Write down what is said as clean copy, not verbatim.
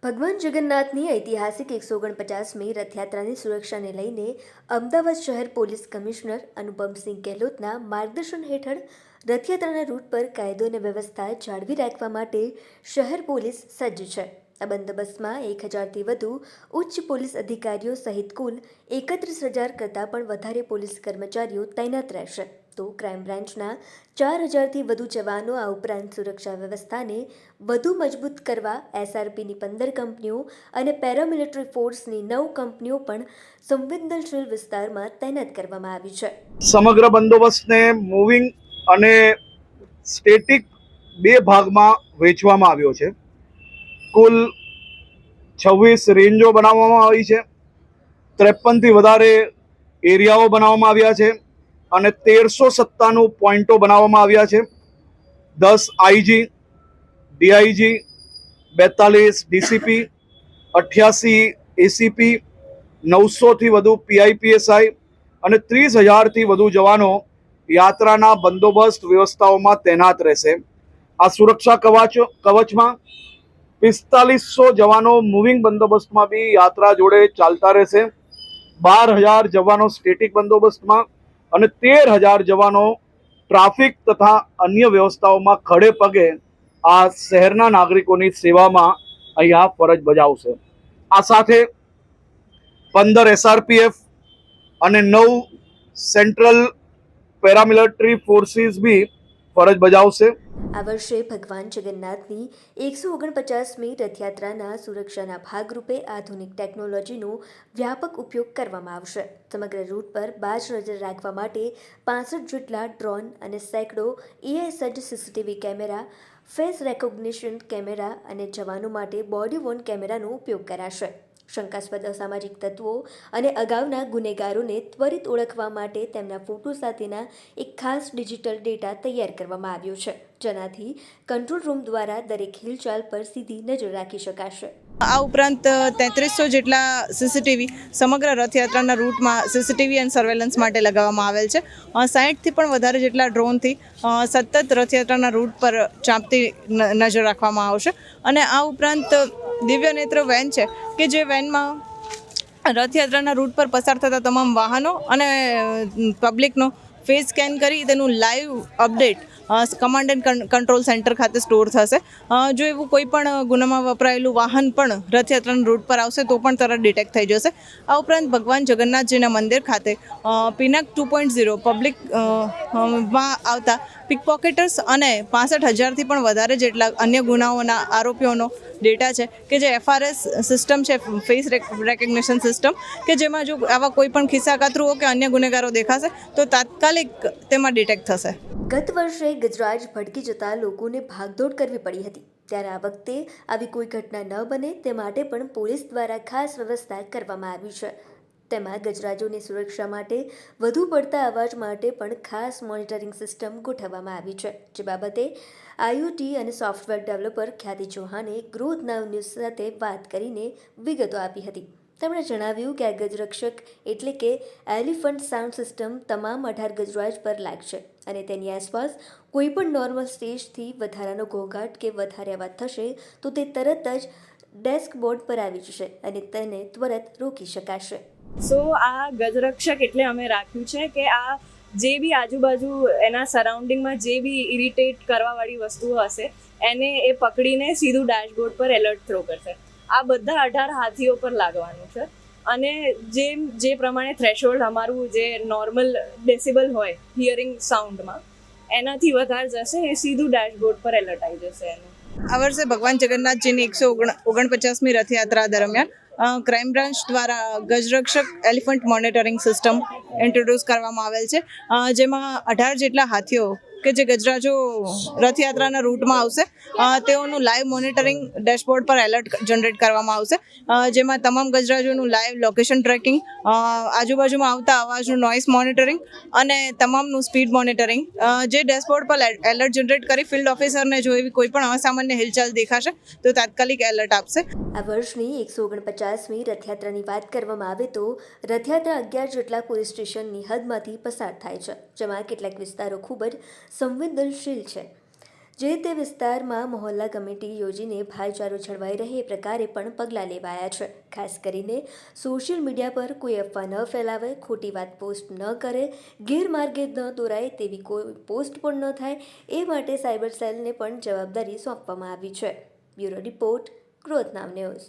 ભગવાન જગન્નાથની ઐતિહાસિક 149મી રથયાત્રાની સુરક્ષાને લઈને અમદાવાદ શહેર પોલીસ કમિશનર અનુપમસિંહ ગેહલોતના માર્ગદર્શન હેઠળ રથયાત્રાના રૂટ પર કાયદો અને વ્યવસ્થા જાળવી રાખવા માટે શહેર પોલીસ સજ્જ છે. આ બંદોબસ્તમાં 1000થી વધુ ઉચ્ચ પોલીસ અધિકારીઓ સહિત કુલ 31,000 કરતાં પણ વધારે પોલીસ કર્મચારીઓ તૈનાત રહેશે. તો ક્રાઇમ બ્રાન્ચના 4,000થી વધુ જવાનો આ ઉપરાંત સુરક્ષા વ્યવસ્થાને વધુ મજબૂત કરવા એસઆરપીની 15 કંપનીઓ અને પેરામિલિટરી ફોર્સની 9 કંપનીઓ પણ સંવેદનશીલ વિસ્તારમાં તૈનાત કરવામાં આવી છે. સમગ્ર બંદોબસ્તને મૂવિંગ અને સ્ટેટિક બે ભાગમાં વહેંચવામાં આવ્યો છે. કુલ 26 રેન્જો બનાવવામાં આવી છે. 53થી વધારે એરિયાઓ બનાવવામાં આવ્યા છે અને 1397 પોઈન્ટો બનાવવામાં આવ્યા છે. 10 આઈજી, ડીઆઈજી, 42 ડીસીપી, 88 એસીપી, 900થી વધુ પીઆઈપીએસઆઈ અને 30,000થી વધુ જવાનો યાત્રાના બંદોબસ્ત વ્યવસ્થાઓમાં તૈનાત રહેશે. આ સુરક્ષા કવચમાં 4500 જવાનો મૂવિંગ બંદોબસ્તમાં બી યાત્રા જોડે ચાલતા રહેશે. 12,000 જવાનો સ્ટેટિક બંદોબસ્તમાં અને 13,000 જવાનો ટ્રાફિક તથા અન્ય વ્યવસ્થાઓમાં ખડે પગે આ શહેરના નાગરિકોની સેવામાં અહીંયા ફરજ બજાવશે. આ સાથે 15 એસઆરપીએફ અને 9 સેન્ટ્રલ પેરામિલિટરી ફોર્સિસ બી ફરજ બજાવશે. આ વર્ષે ભગવાન જગન્નાથની 149મી રથયાત્રાના સુરક્ષાના ભાગરૂપે આધુનિક ટેકનોલોજીનો વ્યાપક ઉપયોગ કરવામાં આવશે. સમગ્ર રૂટ પર બાજ નજર રાખવા માટે 65 જેટલા ડ્રોન અને સેંકડો એઆઈ સજ્જ CCTV camera, face recognition camera અને જવાનો માટે બોડી વોર્ન કેમેરાનો ઉપયોગ કરાશે. શંકાસ્પદ અસામાજિક તત્વો અને અગાઉના ગુનેગારોને ત્વરિત ઓળખવા માટે તેમના ફોટો સાથેના એક ખાસ ડિજિટલ ડેટા તૈયાર કરવામાં આવ્યો છે, જેનાથી કંટ્રોલ રૂમ દ્વારા દરેક હિલચાલ પર સીધી નજર રાખી શકાશે. આ ઉપરાંત 3300 જેટલા સીસીટીવી સમગ્ર રથયાત્રાના રૂટમાં સીસીટીવી અને સર્વેલન્સ માટે લગાવવામાં આવેલ છે. 60થી પણ વધારે જેટલા ડ્રોનથી સતત રથયાત્રાના રૂટ પર ચાંપતી નજર રાખવામાં આવશે. અને આ ઉપરાંત દિવ્ય નેત્ર વેન છે કે જે વેનમાં રથયાત્રાના રૂટ પર પસાર થતા તમામ વાહનો અને પબ્લિકનો ફેસ સ્કેન કરી તેનું live update command and control centre ખાતે સ્ટોર થશે. જો એવું કોઈ પણ ગુનામાં વપરાયેલું વાહન પણ રથયાત્રાના રૂટ પર આવશે તો પણ તરત ડિટેક્ટ થઈ જશે. આ ઉપરાંત ભગવાન જગન્નાથજીના મંદિર ખાતે પિનાક 2.0 પબ્લિકમાં આવતા પિકપોકેટર્સ અને 65,000થી પણ વધારે જેટલા અન્ય ગુનાઓના આરોપીઓનો ડેટા છે કે જે એફઆરએસ સિસ્ટમ છે, ફેસ રેકગ્નિશન સિસ્ટમ, કે જેમાં જો આવા કોઈ પણ ખિસ્સાકાતરુઓ કે અન્ય ગુનેગારો દેખાશે તો તાત્કાલિક તેમાં ડિટેક્ટ થશે. ગત વર્ષે ગજરાજ ભડકી જતા લોકોને ભાગદોડ કરવી પડી હતી, ત્યારે આ વખતે આવી કોઈ ઘટના ન બને તે માટે પણ પોલીસ દ્વારા ખાસ વ્યવસ્થા કરવામાં આવી છે. તેમાં ગજરાજોની સુરક્ષા માટે વધુ પડતા અવાજ માટે પણ ખાસ મોનિટરિંગ સિસ્ટમ ગોઠવવામાં આવી છે, જે બાબતે આઈઓટી અને સોફ્ટવેર ડેવલપર ખ્યાતિ ચૌહાણે ગ્રોથ નાવ ન્યૂઝ સાથે વાત કરીને વિગતો આપી હતી. તેમણે જણાવ્યું કે આ ગજરક્ષક એટલે કે એલિફન્ટ સાઉન્ડ સિસ્ટમ તમામ 18 ગજરાજ પર લાગશે અને તેની આસપાસ કોઈપણ નોર્મલ સ્ટેજથી વધારાનો ઘોંઘાટ કે વધારે અવાજ થશે તો તે તરત જ ડેસ્કબોર્ડ પર આવી જશે અને તેને ત્વરિત રોકી શકાશે. આ ગજરક્ષક એટલે અમે રાખ્યું છે કે આ જે બી આજુબાજુ એના સરાઉન્ડિંગમાં જે બી ઇરિટેટ કરવાવાળી વસ્તુઓ હશે એને એ પકડીને સીધું ડેશબોર્ડ પર એલર્ટ થ્રો કરશે. આ બધા 18 હાથીઓ પર લાગવાનું છે અને જે પ્રમાણે થ્રેશોલ્ડ અમારું જે નોર્મલ ડેસિબલ હોય હિયરિંગ સાઉન્ડમાં એનાથી વધારે જશે એ સીધું ડેશબોર્ડ પર એલર્ટ આવી જશે એનું. આ વર્ષે ભગવાન જગન્નાથજીની 149મી રથયાત્રા દરમિયાન ક્રાઇમ બ્રાન્ચ દ્વારા ગજરક્ષક એલિફન્ટ મોનિટરિંગ સિસ્ટમ ઇન્ટ્રોડ્યુસ કરવામાં આવેલ છે, જેમાં 18 જેટલા હાથીઓ કે જે ગજરાજો રથયાત્રાના રૂટમાં આવશે તેઓનું લાઈવ મોનિટરિંગ ડેશબોર્ડ પર એલર્ટ જનરેટ કરવામાં આવશે, જેમાં તમામ ગજરાજોનું લાઈવ લોકેશન ટ્રેકિંગ, આજુબાજુમાં આવતા અવાજનું નોઇસ મોનિટરિંગ અને તમામનું સ્પીડ મોનિટરિંગ, જે ડેશબોર્ડ પર એલર્ટ જનરેટ કરી ફિલ્ડ ઓફિસરને જો એવી કોઈ પણ અસામાન્ય હિલચાલ દેખાશે તો તાત્કાલિક એલર્ટ આપશે. આ વર્ષની 149મી રથયાત્રાની વાત કરવામાં આવે તો રથયાત્રા 11 જેટલા પોલીસ સ્ટેશનની હદમાંથી પસાર થાય છે, જેમાં કેટલાક વિસ્તારો ખૂબ જ સંવેદનશીલ છે. જે તે વિસ્તારમાં મહોલ્લા કમિટી યોજીને ભાઈચારો જળવાઈ રહે એ પ્રકારે પણ પગલાં લેવાયા છે. ખાસ કરીને સોશિયલ મીડિયા પર કોઈ અફવા ન ફેલાવે, ખોટી વાત પોસ્ટ ન કરે, ગેરમાર્ગે ન દોરાય તેવી કોઈ પોસ્ટ પણ ન થાય એ માટે સાયબર સેલને પણ જવાબદારી સોંપવામાં આવી છે. બ્યુરો રિપોર્ટ, ગ્રોથ નાવ ન્યૂઝ.